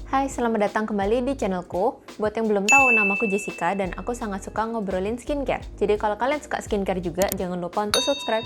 Hai, selamat datang kembali di channelku. Buat yang belum tahu, namaku Jessica dan aku sangat suka ngobrolin skincare. Jadi kalau kalian suka skincare juga, jangan lupa untuk subscribe.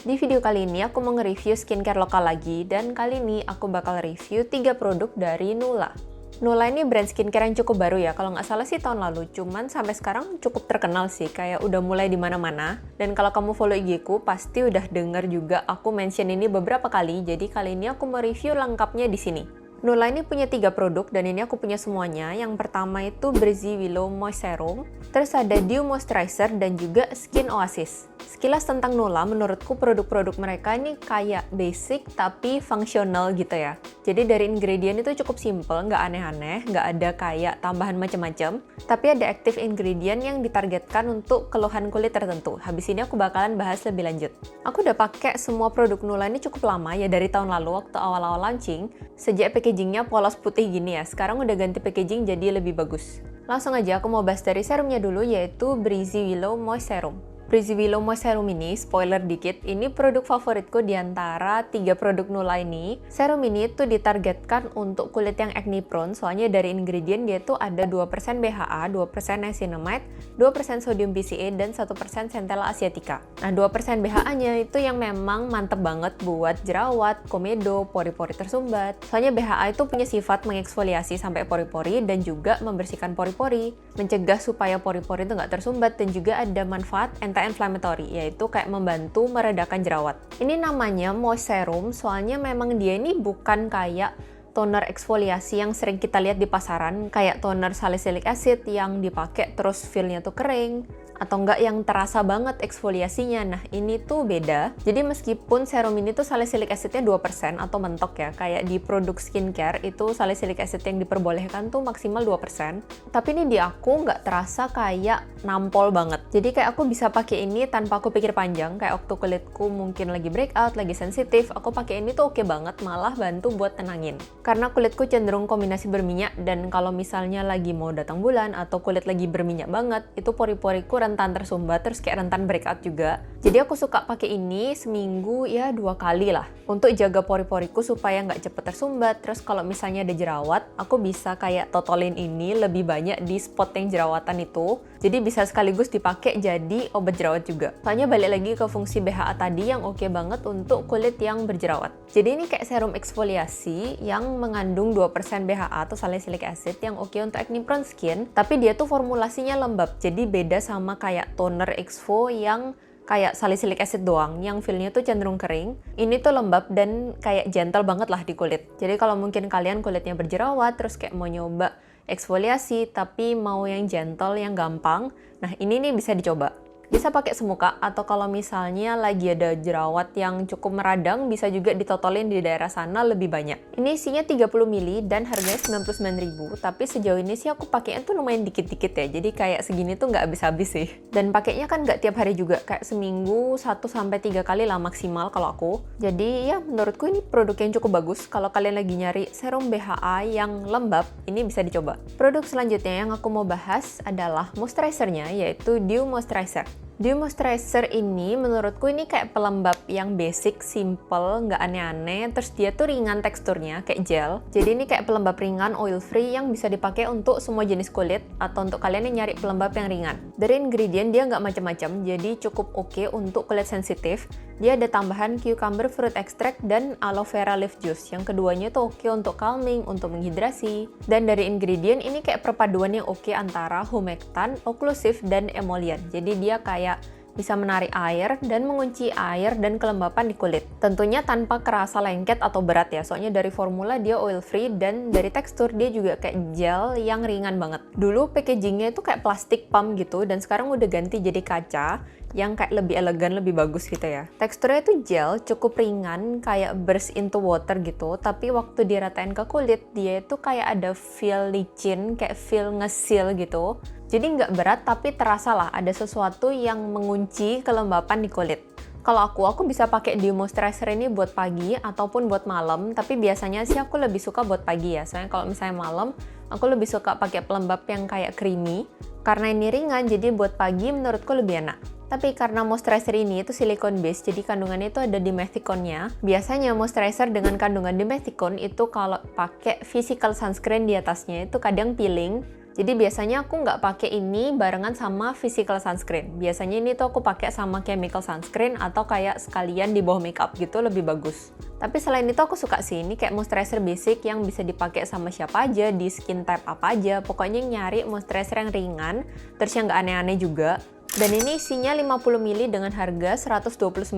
Di video kali ini aku mau nge-review skincare lokal lagi, dan kali ini aku bakal review 3 produk dari Nula. Nula ini brand skincare yang cukup baru ya, kalau nggak salah sih tahun lalu, cuman sampai sekarang cukup terkenal sih, kayak udah mulai di mana-mana. Dan kalau kamu follow IG ku, pasti udah denger juga aku mention ini beberapa kali, jadi kali ini aku mau review lengkapnya di sini. Nula ini punya 3 produk dan ini aku punya semuanya. Yang pertama itu Breezy Willow Moist Serum, terus ada Dew Moisturizer dan juga Skin Oasis. Sekilas tentang Nula, menurutku produk-produk mereka ini kayak basic tapi fungsional gitu ya. Jadi dari ingredient itu cukup simple, nggak aneh-aneh, nggak ada kayak tambahan macam-macam, tapi ada active ingredient yang ditargetkan untuk keluhan kulit tertentu. Habis ini aku bakalan bahas lebih lanjut. Aku udah pakai semua produk Nula ini cukup lama ya, dari tahun lalu waktu awal-awal launching. Sejak packagingnya polos putih gini ya, sekarang udah ganti packaging jadi lebih bagus. Langsung aja aku mau bahas dari serumnya dulu, yaitu Breezy Willow Moist Serum. Breezy Willow Moist Serum ini, spoiler dikit, ini produk favoritku di antara 3 produk Nula ini. Serum ini tuh ditargetkan untuk kulit yang acne prone, soalnya dari ingredient dia tuh ada 2% BHA, 2% niacinamide, 2% sodium PCA, dan 1% centella asiatica. Nah, 2% BHA-nya itu yang memang mantep banget buat jerawat, komedo, pori-pori tersumbat. Soalnya BHA itu punya sifat mengeksfoliasi sampai pori-pori dan juga membersihkan pori-pori, mencegah supaya pori-pori itu nggak tersumbat, dan juga ada manfaat anti-inflammatory, yaitu kayak membantu meredakan jerawat. Ini namanya moist serum, soalnya memang dia ini bukan kayak toner eksfoliasi yang sering kita lihat di pasaran, kayak toner salicylic acid yang dipakai terus feel-nya tuh kering, atau enggak yang terasa banget eksfoliasinya. Nah, ini tuh beda. Jadi meskipun serum ini tuh salicylic acidnya 2% atau mentok ya, kayak di produk skincare itu salicylic acid yang diperbolehkan tuh maksimal 2%. Tapi ini di aku nggak terasa kayak nampol banget. Jadi kayak aku bisa pakai ini tanpa aku pikir panjang, kayak waktu kulitku mungkin lagi breakout, lagi sensitif, aku pakai ini tuh oke banget, malah bantu buat tenangin. Karena kulitku cenderung kombinasi berminyak, dan kalau misalnya lagi mau datang bulan atau kulit lagi berminyak banget, itu pori-poriku rentan tersumbat, terus kayak rentan breakout juga. Jadi aku suka pakai ini seminggu ya 2 kali lah, untuk jaga pori-poriku supaya nggak cepet tersumbat. Terus kalau misalnya ada jerawat, aku bisa kayak totolin ini lebih banyak di spot yang jerawatan itu, jadi bisa sekaligus dipakai jadi obat jerawat juga. Soalnya balik lagi ke fungsi BHA tadi yang oke banget untuk kulit yang berjerawat. Jadi ini kayak serum eksfoliasi yang mengandung 2% BHA atau salicylic acid yang oke untuk acne prone skin, tapi dia tuh formulasinya lembab, jadi beda sama kayak toner exfo yang kayak salicylic acid doang, yang feel-nya tuh cenderung kering. Ini tuh lembab dan kayak gentle banget lah di kulit. Jadi kalau mungkin kalian kulitnya berjerawat, terus kayak mau nyoba eksfoliasi, tapi mau yang gentle, yang gampang, nah ini nih bisa dicoba. Bisa pakai semuka, atau kalau misalnya lagi ada jerawat yang cukup meradang, bisa juga ditotolin di daerah sana lebih banyak. Ini isinya 30 ml dan harganya 99.000, tapi sejauh ini sih aku pakainya tuh lumayan dikit-dikit ya, jadi kayak segini tuh nggak habis-habis sih. Dan pakainya kan nggak tiap hari juga, kayak seminggu 1-3 kali lah maksimal kalau aku. Jadi ya menurutku ini produk yang cukup bagus. Kalau kalian lagi nyari serum BHA yang lembab, ini bisa dicoba. Produk selanjutnya yang aku mau bahas adalah moisturizernya, yaitu Dew Moisturizer. Dew Moisturizer ini menurutku ini kayak pelembab yang basic, simple, nggak aneh-aneh, terus dia tuh ringan teksturnya, kayak gel. Jadi ini kayak pelembab ringan, oil free yang bisa dipakai untuk semua jenis kulit, atau untuk kalian yang nyari pelembab yang ringan. Dari ingredient dia nggak macam-macam, jadi cukup oke untuk kulit sensitif. Dia ada tambahan cucumber fruit extract dan aloe vera leaf juice. Yang keduanya tuh oke untuk calming, untuk menghidrasi. Dan dari ingredient ini kayak perpaduan yang oke antara humectant, occlusive, dan emollient. Jadi dia kayak bisa menarik air dan mengunci air dan kelembapan di kulit. Tentunya tanpa kerasa lengket atau berat ya, soalnya dari formula dia oil free dan dari tekstur dia juga kayak gel yang ringan banget. Dulu packagingnya itu kayak plastik pump gitu, dan sekarang udah ganti jadi kaca yang kayak lebih elegan, lebih bagus gitu ya. Teksturnya itu gel, cukup ringan, kayak burst into water gitu, tapi waktu diratain ke kulit, dia itu kayak ada feel licin, kayak feel ngesil gitu. Jadi nggak berat, tapi terasa lah ada sesuatu yang mengunci kelembapan di kulit. Kalau aku bisa pakai Dew Moisturizer ini buat pagi ataupun buat malam, tapi biasanya sih aku lebih suka buat pagi ya. Soalnya kalau misalnya malam, aku lebih suka pakai pelembab yang kayak creamy. Karena ini ringan, jadi buat pagi menurutku lebih enak. Tapi karena moisturizer ini itu silikon base, jadi kandungannya itu ada dimethiconnya. Biasanya moisturizer dengan kandungan dimethicone itu kalau pakai physical sunscreen di atasnya itu kadang peeling. Jadi biasanya aku nggak pakai ini barengan sama physical sunscreen. Biasanya ini tuh aku pakai sama chemical sunscreen atau kayak sekalian di bawah makeup gitu lebih bagus. Tapi selain itu aku suka sih ini kayak moisturizer basic yang bisa dipakai sama siapa aja, di skin type apa aja. Pokoknya nyari moisturizer yang ringan, terus yang nggak aneh-aneh juga. Dan ini isinya 50 ml dengan harga 129.000,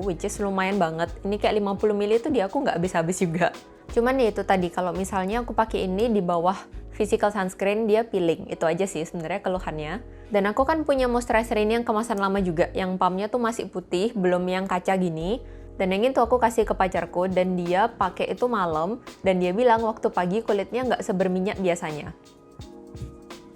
which is lumayan banget. Ini kayak 50 ml itu di aku nggak habis-habis juga. Cuman ya itu tadi, kalau misalnya aku pakai ini di bawah physical sunscreen, dia peeling. Itu aja sih sebenarnya keluhannya. Dan aku kan punya moisturizer ini yang kemasan lama juga, yang pumpnya tuh masih putih, belum yang kaca gini. Dan yang itu aku kasih ke pacarku, dan dia pakai itu malam, dan dia bilang waktu pagi kulitnya nggak seberminyak biasanya.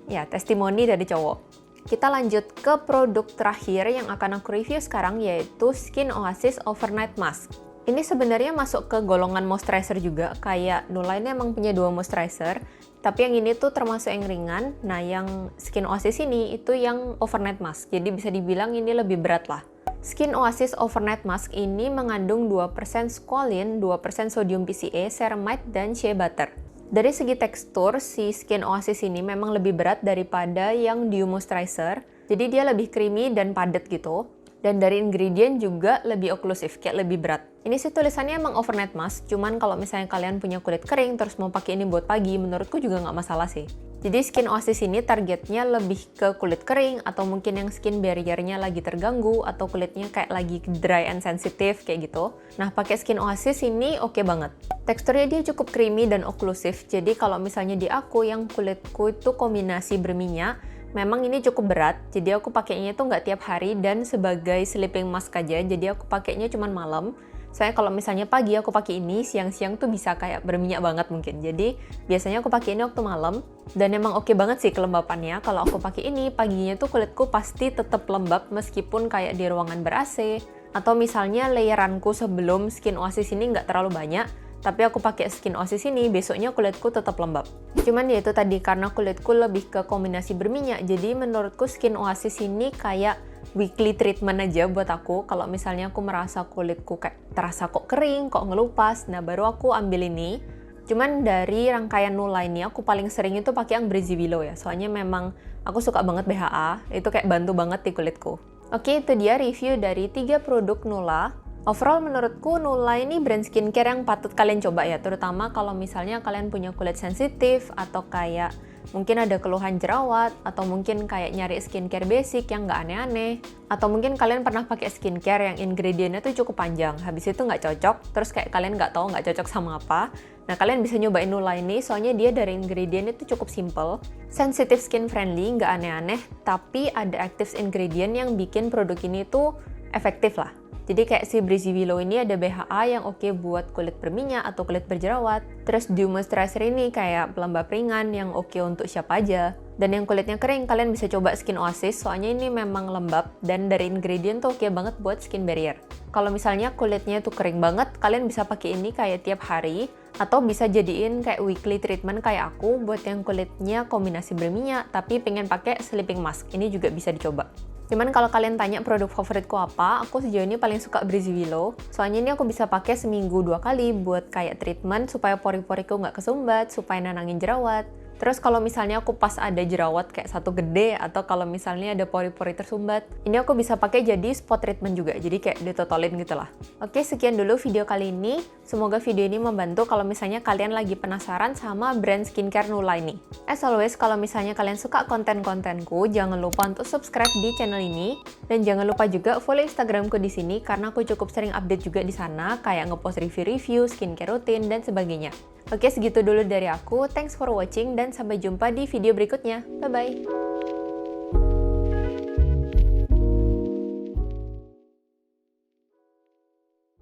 Ya, testimoni dari cowok. Kita lanjut ke produk terakhir yang akan aku review sekarang, yaitu Skin Oasis Overnight Mask. Ini sebenarnya masuk ke golongan moisturizer juga, kayak Nula ini emang punya 2 moisturizer, tapi yang ini tuh termasuk yang ringan. Nah, yang Skin Oasis ini itu yang overnight mask, jadi bisa dibilang ini lebih berat lah. Skin Oasis Overnight Mask ini mengandung 2% squalene, 2% sodium PCA, ceramide, dan shea butter. Dari segi tekstur, si Skin Oasis ini memang lebih berat daripada yang Dew Moisturizer. Jadi dia lebih creamy dan padat gitu. Dan dari ingredient juga lebih oklusif, kayak lebih berat. Ini sih tulisannya emang overnight mask, cuman kalau misalnya kalian punya kulit kering terus mau pakai ini buat pagi, menurutku juga nggak masalah sih. Jadi Skin Oasis ini targetnya lebih ke kulit kering, atau mungkin yang skin barrier-nya lagi terganggu, atau kulitnya kayak lagi dry and sensitive, kayak gitu. Nah, pakai Skin Oasis ini oke banget. Teksturnya dia cukup creamy dan oklusif, jadi kalau misalnya di aku yang kulitku itu kombinasi berminyak, memang ini cukup berat, jadi aku pakainya itu nggak tiap hari dan sebagai sleeping mask aja, jadi aku pakainya cuma malam. Soalnya kalau misalnya pagi aku pakai ini, siang-siang tuh bisa kayak berminyak banget mungkin. Jadi biasanya aku pakai ini waktu malam, dan emang oke banget sih kelembapannya. Kalau aku pakai ini, paginya tuh kulitku pasti tetap lembab meskipun kayak di ruangan ber-AC. Atau misalnya layeranku sebelum Skin Oasis ini nggak terlalu banyak, tapi aku pakai Skin Oasis ini, besoknya kulitku tetap lembab. Cuman ya itu tadi, karena kulitku lebih ke kombinasi berminyak, jadi menurutku Skin Oasis ini kayak weekly treatment aja buat aku. Kalau misalnya aku merasa kulitku kayak terasa kok kering, kok ngelupas, nah baru aku ambil ini. Cuman dari rangkaian Nula ini aku paling sering itu pakai yang Breezy Willow ya, soalnya memang aku suka banget BHA, itu kayak bantu banget di kulitku. Oke, itu dia review dari 3 produk Nula. Overall menurutku Nula ini brand skincare yang patut kalian coba ya, terutama kalau misalnya kalian punya kulit sensitif atau kayak mungkin ada keluhan jerawat, atau mungkin kayak nyari skincare basic yang nggak aneh-aneh, atau mungkin kalian pernah pakai skincare yang ingredientnya tuh cukup panjang, habis itu nggak cocok, terus kayak kalian nggak tahu nggak cocok sama apa. Nah, kalian bisa nyobain Nula ini, soalnya dia dari ingredientnya tuh cukup simple, sensitive skin friendly, nggak aneh-aneh, tapi ada active ingredient yang bikin produk ini tuh efektif lah. Jadi kayak si Breezy Willow ini ada BHA yang oke buat kulit berminyak atau kulit berjerawat. Terus Dew Moisturizer ini kayak pelembab ringan yang oke untuk siapa aja. Dan yang kulitnya kering, kalian bisa coba Skin Oasis, soalnya ini memang lembab dan dari ingredient tuh oke banget buat skin barrier. Kalau misalnya kulitnya tuh kering banget, kalian bisa pakai ini kayak tiap hari, atau bisa jadiin kayak weekly treatment kayak aku buat yang kulitnya kombinasi berminyak tapi pengen pakai sleeping mask. Ini juga bisa dicoba. Cuman kalau kalian tanya produk favoritku apa, aku sejauh ini paling suka Breezy Willow. Soalnya ini aku bisa pakai seminggu 2 kali buat kayak treatment supaya pori-poriku nggak kesumbat, supaya nanangin jerawat. Terus kalau misalnya aku pas ada jerawat kayak satu gede, atau kalau misalnya ada pori-pori tersumbat, ini aku bisa pakai jadi spot treatment juga, jadi kayak ditotolin gitu lah. Oke, sekian dulu video kali ini. Semoga video ini membantu kalau misalnya kalian lagi penasaran sama brand skincare Nula ini. As always, kalau misalnya kalian suka konten-kontenku, jangan lupa untuk subscribe di channel ini, dan jangan lupa juga follow Instagramku di sini karena aku cukup sering update juga di sana, kayak ngepost review-review, skincare rutin, dan sebagainya. Oke, segitu dulu dari aku. Thanks for watching dan sampai jumpa di video berikutnya. Bye-bye!